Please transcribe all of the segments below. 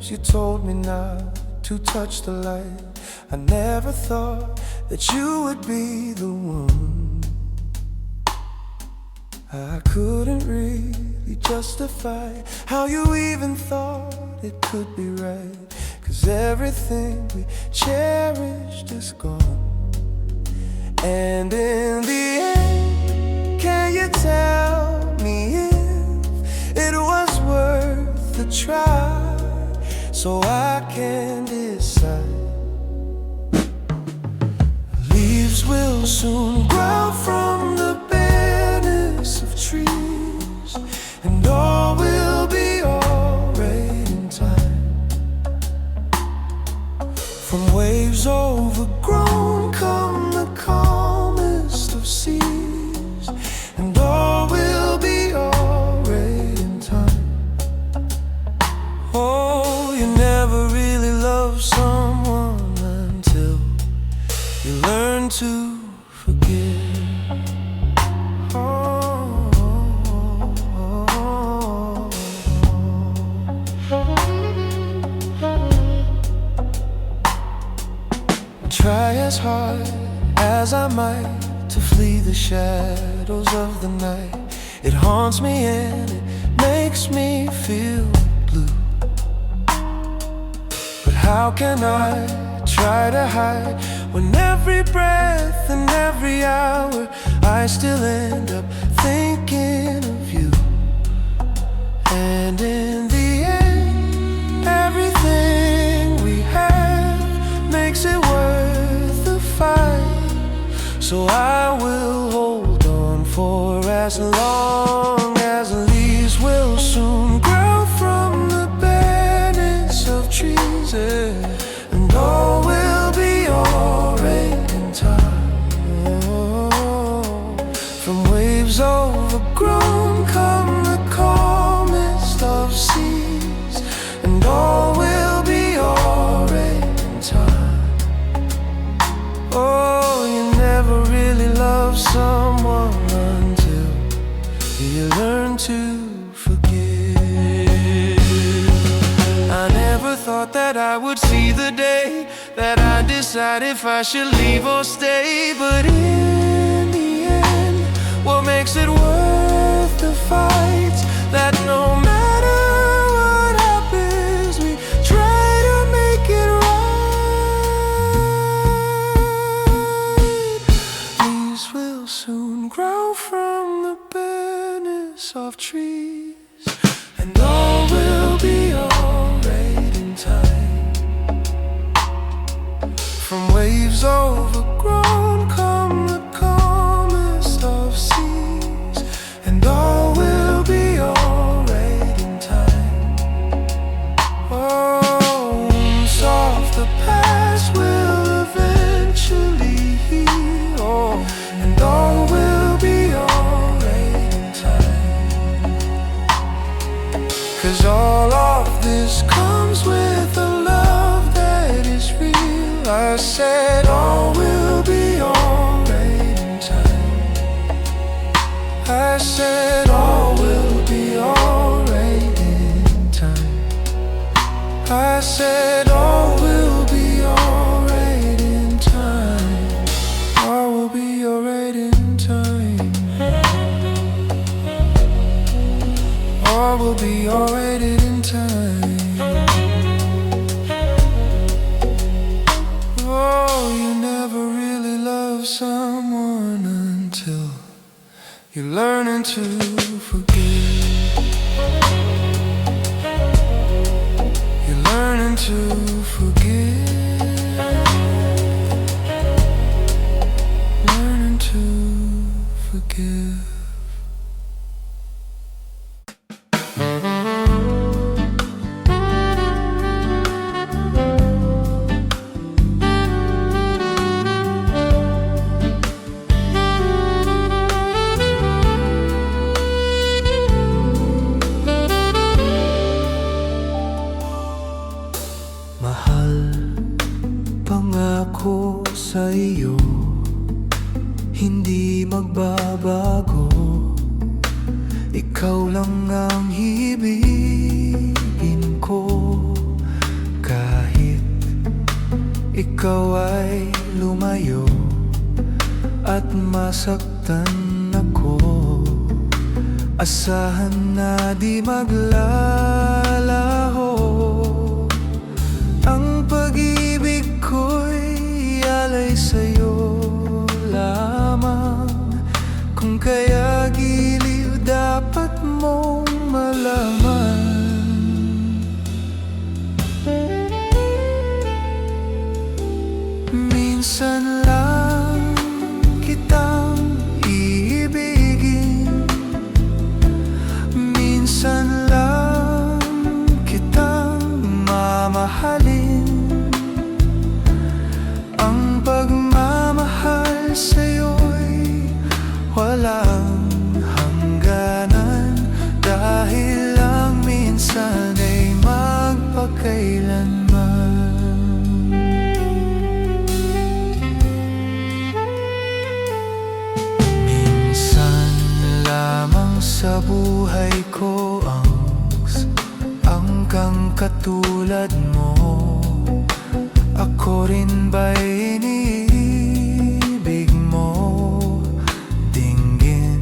times you told me not to touch the light. I never thought that you would be the one. I couldn't really justify how you even thought it could be right, 'cause everything we cherished is gone. And in the end, can you tell me if it was worth the try, so I can decide? Leaves will soon grow from the bareness of trees, and all will be alright in time. From waves overgrown come the calmest of seas, and all will be alright in time. Oh, you never really loved someone until you learn to forgive. Try as hard as I might to flee the shadows of the night. It haunts me and it makes me feel blue. But how can I try to hide when every breath and every hour I still end up thinking of you? And in the end, everything we have makes it worth the fight. So I will hold on for as long as the leaves will soon grow from the bareness of trees, and all will be alright in time. From waves overgrown come the calmest of seas, and all will be alright in time. Oh, you never really loved someone until you learn to forgive. I never thought that I would see the day that I decide if I should leave or stay. But in the end, what makes it worth the fight? That no matter what happens, we try to make it right. Leaves will soon grow from the bareness of trees, and all will be alright in time. From waves overgrown come the calmest of seas, and all will be alright in time. Oh, soft the past will eventually heal, oh, and all will be alright in time. 'Cause all of this comes with a love that is real. I said all will be alright in time. I said all will be alright in time. I said all will be alright in time. All will be alright in time. All will be alright in time. Oh, you never really loved someone until you're learning to forgive. You're learning to forgive. Learning to forgive. Pangako sa iyo, hindi magbabago. Ikaw lang ang ibigin ko. ikaw ay lumayo at masaktan ako, asahan na di maglalaho. Ang pag-ibig ko'y alay sa'yo lamang, kung kaya giliw dapat mong malaman. Minsan lang kitang iibigin, minsan lang kitang mamahalin. Ang pagmamahal sa'yo'y walang hangganan, dahil lang minsan ay magpakailanman. Sa buhay ko ang kang katulad mo, ako rin ba'y iniibig mo? Dinggin,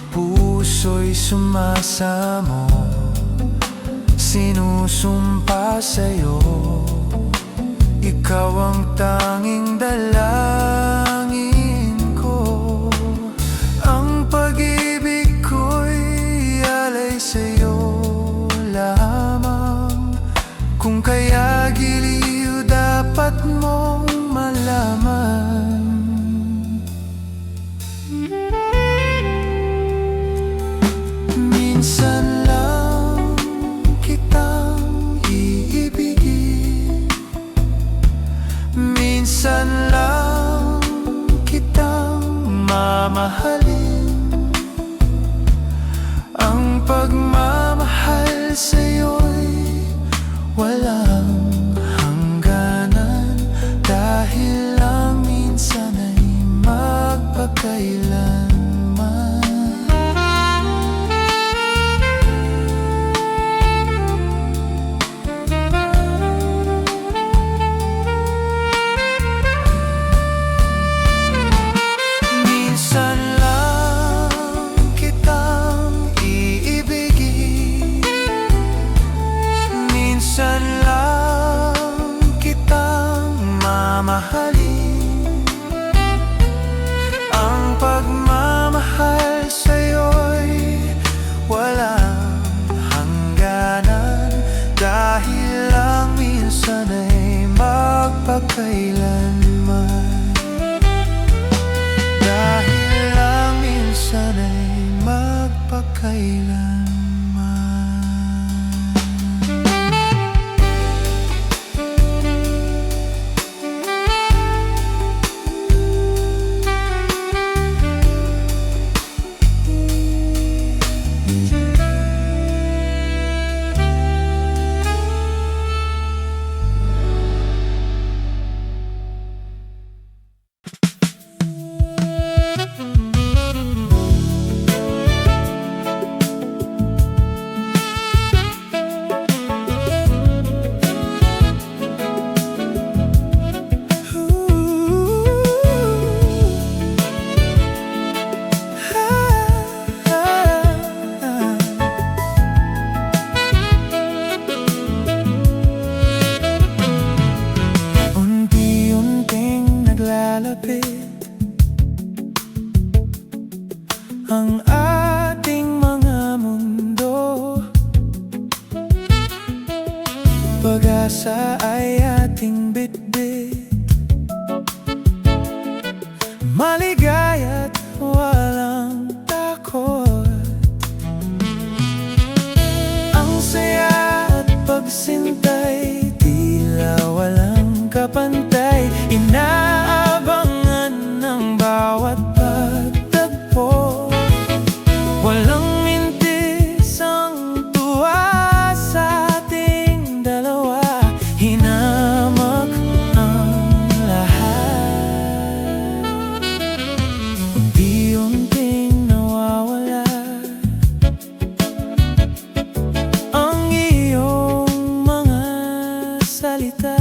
puso'y sumasamo, sinusumpa sa'yo, ikaw ang tanging dalangin ko. Ang pag-ibig sa'yo lamang, kung kaya giliw dapat mong malaman. Minsan lang kitang iibigin, minsan lang kitang mamahalin. Ang pagmamahal sa'yo'y walang hangganan, dahil lang minsan ay magpakailanman. Minsan minsan lang kitang mamahalin. Ang pagmamahal sa'yo'y walang hangganan, dahil lang minsan ay magpakailanman. Dahil lang minsan ay magpakailanman. Ang ating mga mundo, pag-asa ay ating bitbit, maligaya't walang takot. Ang saya at pagsintay, tila walang kapantay, inaabangan ng bawat pagtagpo. Walang mintis ang tuwa sa ating dalawa, hinamak ang lahat. Unti-unting nawawala ang iyong mga salita,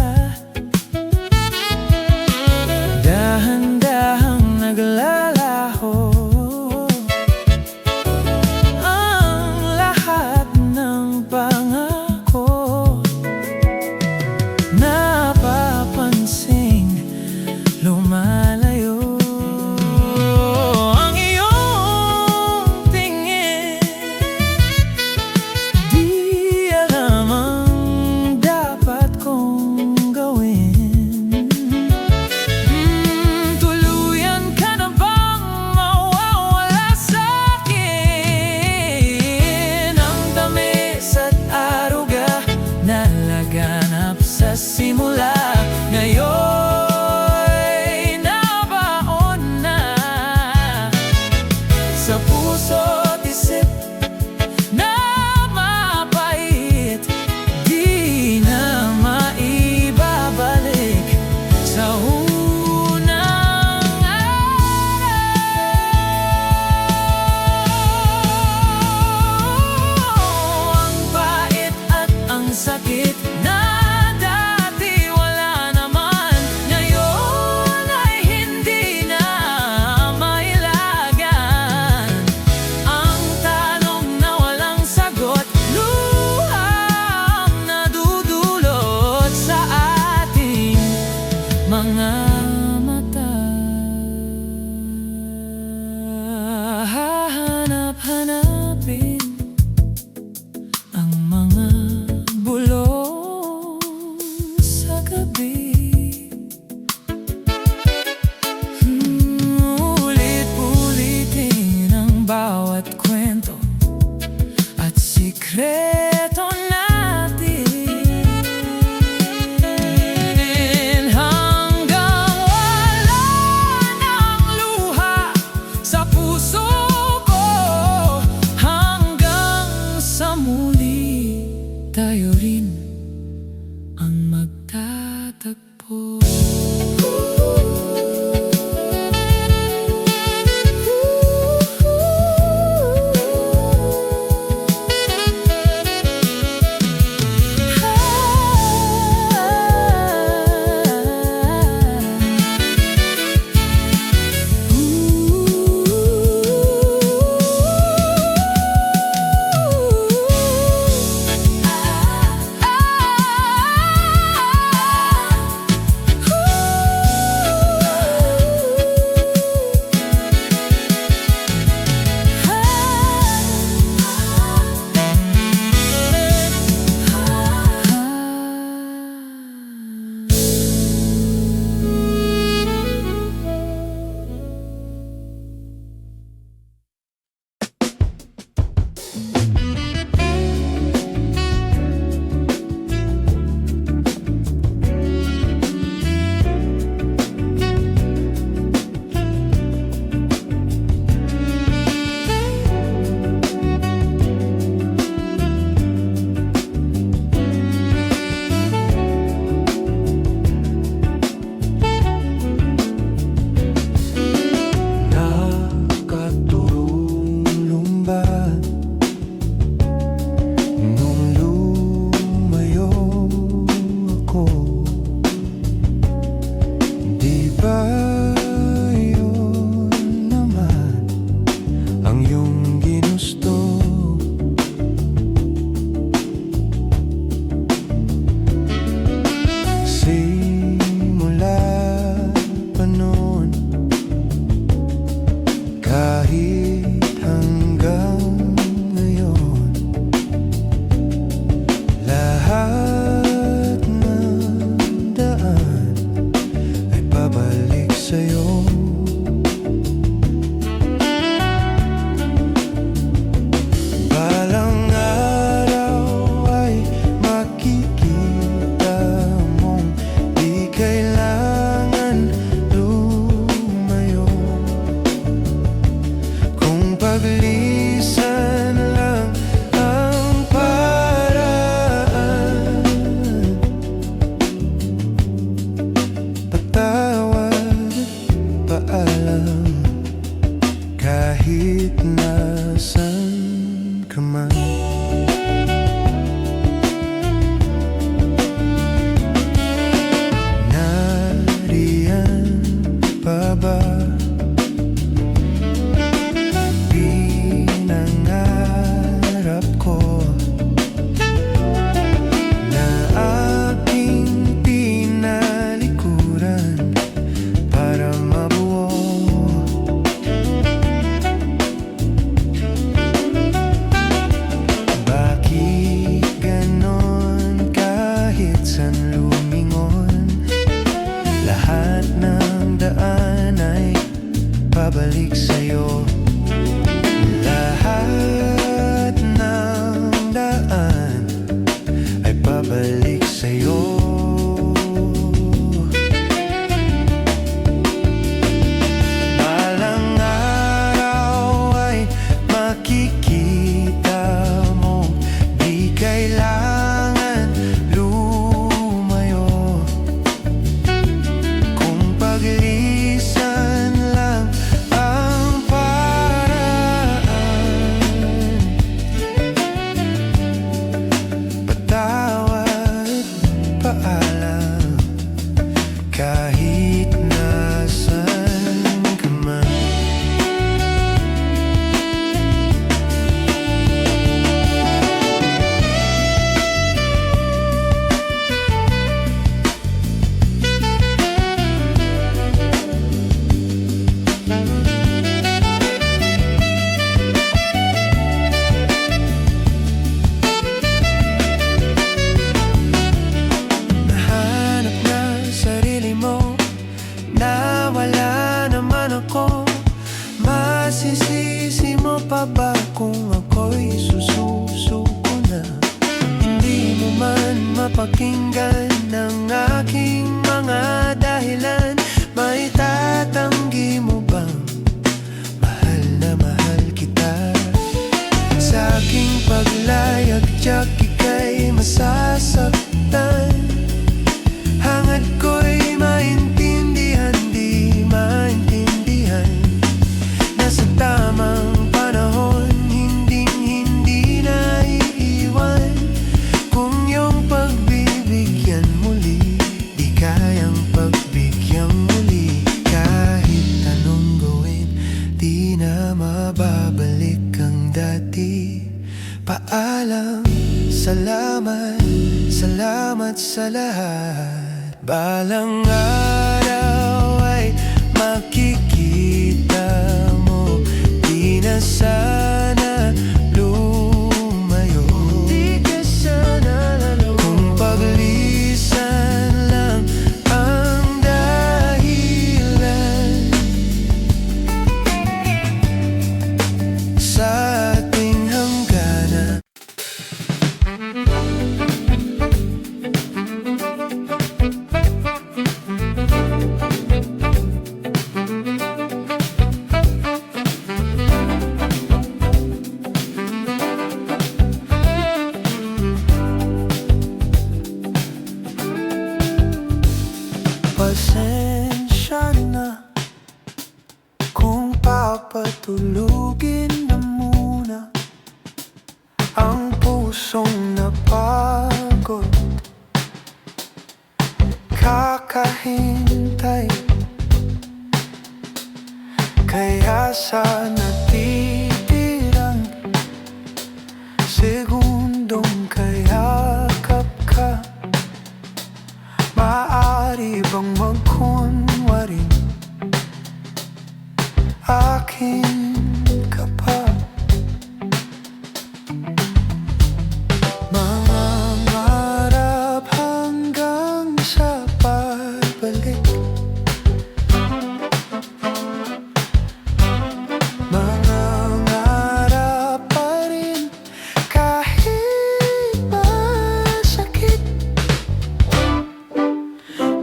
laganap sa simula. Ngayon nabaon na sa puso't isip na mapait, di na maibabalik sa unang araw. Ang bait at ang sakit na dati wala naman, ngayon ay hindi na mailagan. Ang tanong na walang sagot, luhang nadudulot sa ating mga mata. Hahanap-hanapin ang mga bulong sa gabi. Ulit-ulitin ang bawat kwento at sikreto natin, hanggang wala ng luha sa puso ko, hanggang sa muli tayo rin ang magtatagpo. Nakatulong ba nung lumayo ako? Di ba yun naman ang iyong ginusto? Simula pa noon, kahit hanggang ngayon, lahat ng daan ay pabalik sa'yo. Balang araw ay makikita mong di kailangan lumayo. Kung paglisan lang ang paraan, patawad, paalam, kahit nasan ka man. Nariyan pa ba pinangarap ko na aking tinalikuran para mabuo? Bakit ganon kahit san lumingon, lahat ng daan ay pabalik sa'yo. Lahat ng daan ay pabalik sa'yo. Balang araw ay makikita mo, di kailangan lumayo. Kung paglisan lang ang paraan, patawad, paalam, kahit nasan ka man. Nahanap na sarili mo, nawala naman ako. Masisisi mo pa ba kung ako'y susuko na? Hindi mo man mapakinggan ang aking mga dahilan. Maitatanggi mo bang mahal na mahal kita? Sa aking paglayag-tiyak ika'y masasaktan. Hangad ko'y maintindihan, di maintindihan. Nasa tamang panahon, hinding-hindi na iiwan. Kung iyong pagbibigyan muli, di kayang pagbigyan muli. Kahit anong gawin, di na mababalik ang dati. Paalam, salamat, salamat sa lahat. Balang araw ay makikita mo, di na sana lumayo. Di ka sana lalo. Kung paglisan lang ang dahilan sa ating hangganan. Pasensya na kung papatulugin na muna ang pusong napagod. Kakahintay, kaya sa natitirang segundong kayakap ka, maaari bang magkunwaring akin ka pa? Mangangarap hanggang sa pagbalik, mangangarap pa rin kahit masakit.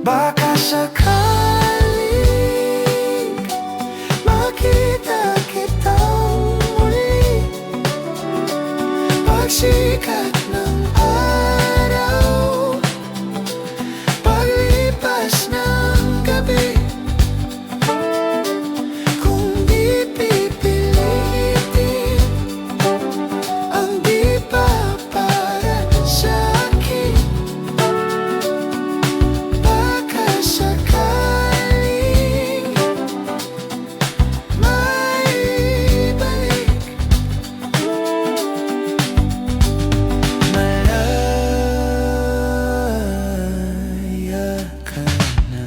Baka sakaling makita kitang muli, pagsikat ng araw, paglipas ng gabi. Kung di pipilitin ang di pa para sa akin, baka sakaling maibalik. Malaya ka na,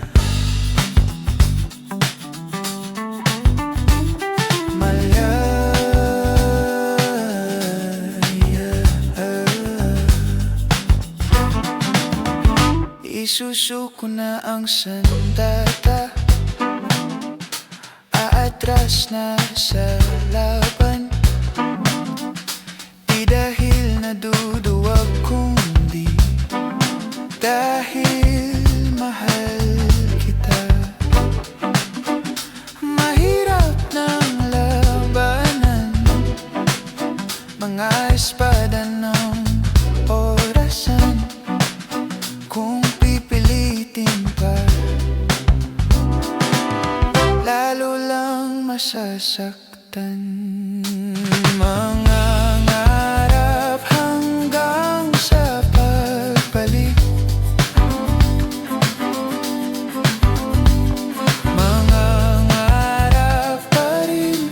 malaya. Isusuko na ang sandata, aatras na sa laban. Di dahil naduduwag kundi dahil nasaktan. Mangangarap hanggang sa pagbalik, mangangarap pa rin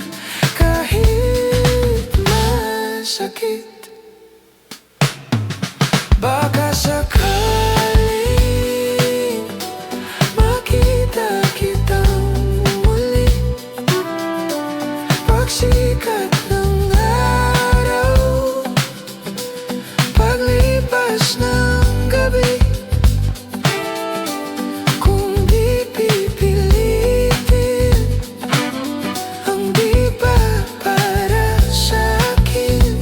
kahit masakit. Baka sakaling makita kitang muli, pagsikat ng araw, paglipas ng gabi. Kung di pipilitin ang di ba para sa'kin,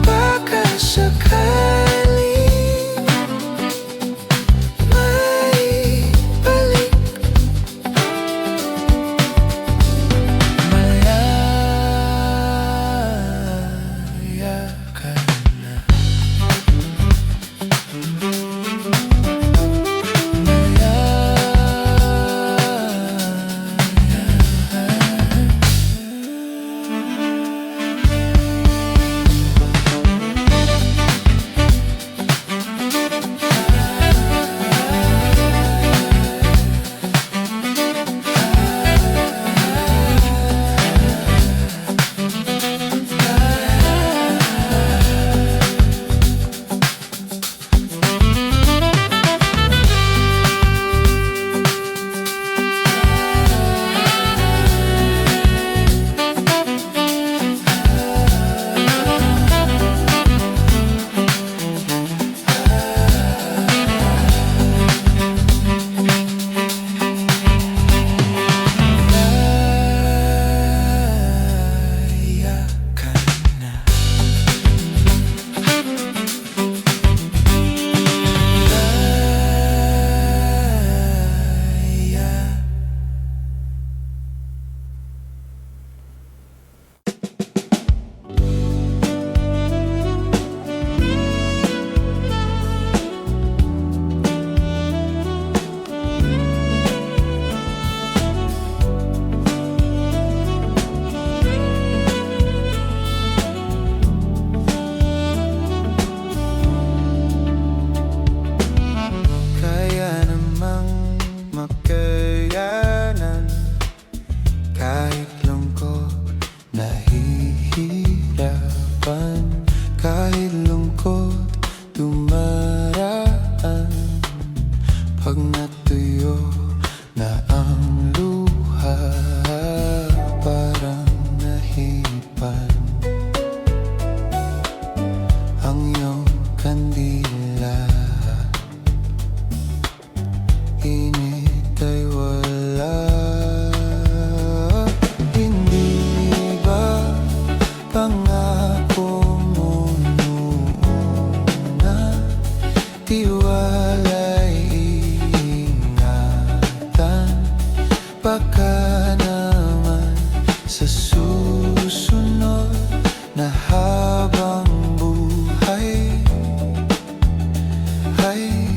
baka sakaling may balik. Malaya ka na, kaya namang makayanan kahit lungkot, nahihirapan. Kahit lungkot, dumaraan. Pag natuyo na ang luha, parang nahipan ang iyong kandila. Init ay wala. Hindi ba pangako mo na tiwala'y ingatan? Baka naman sa susunod na habang buhay ay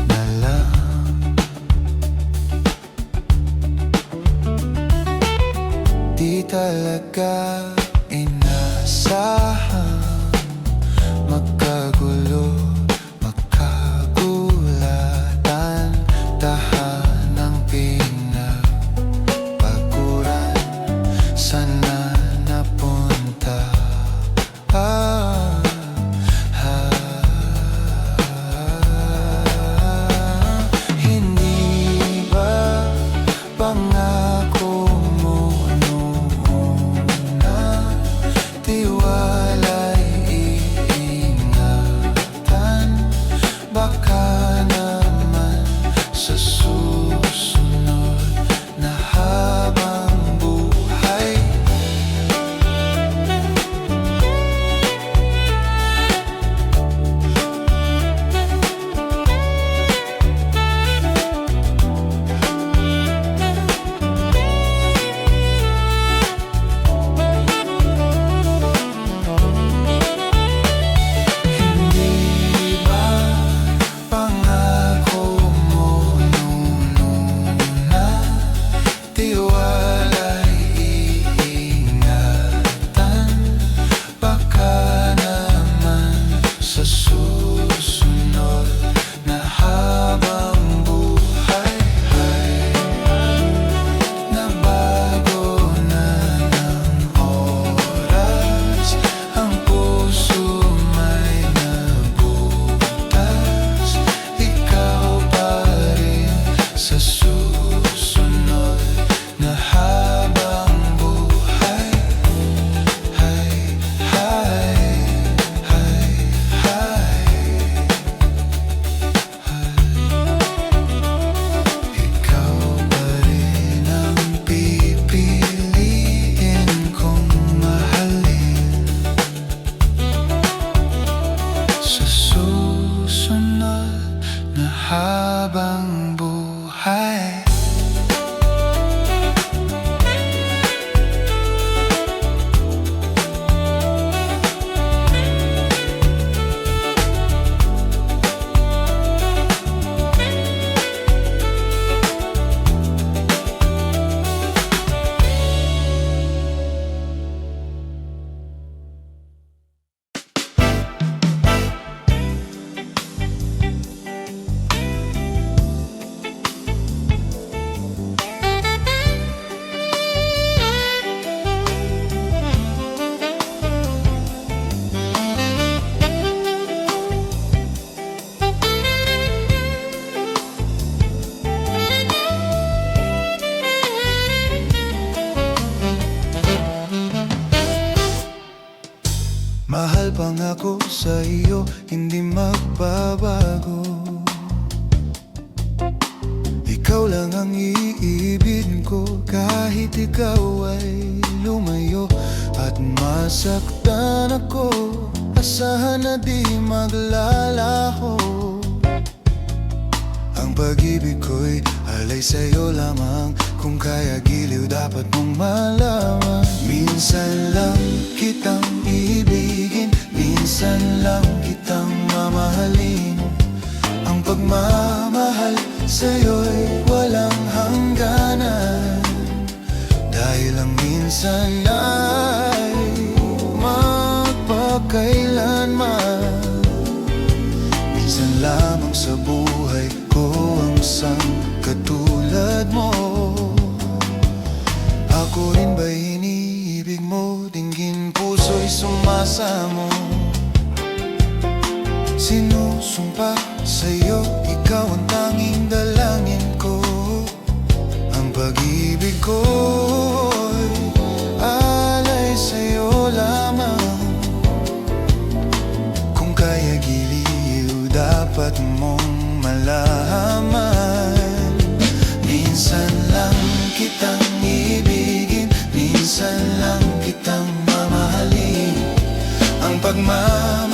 na lang. Di talaga inasahang magkagulo sa iyo hindi magbabago. Ikaw lang ang iibig ko kahit ikaw ay lumayo at masaktan ako. Asahan na di maglalaho. Ang pag-ibig ko'y alay sa'yo lamang. Kung kaya giliw dapat mong malaman. Minsan lang kitang ibigin, minsan lang kitang mamahalin. Ang pagmamahal sa'yo'y walang hangganan. Dahil ang minsan ay magpakailanman. Minsan lamang sa buhay ko ang sang katulad mo. Ako rin ba'y iniibig mo? Dinggin puso'y sumasamo. Sinusumpa sa'yo, ikaw ang tanging dalangin ko. Ang pag-ibig ko'y alay sa'yo lamang. Kung kaya giliw, dapat mong malaman. Minsan lang kitang ibigin, minsan lang kitang mamahalin. Ang pagmamahal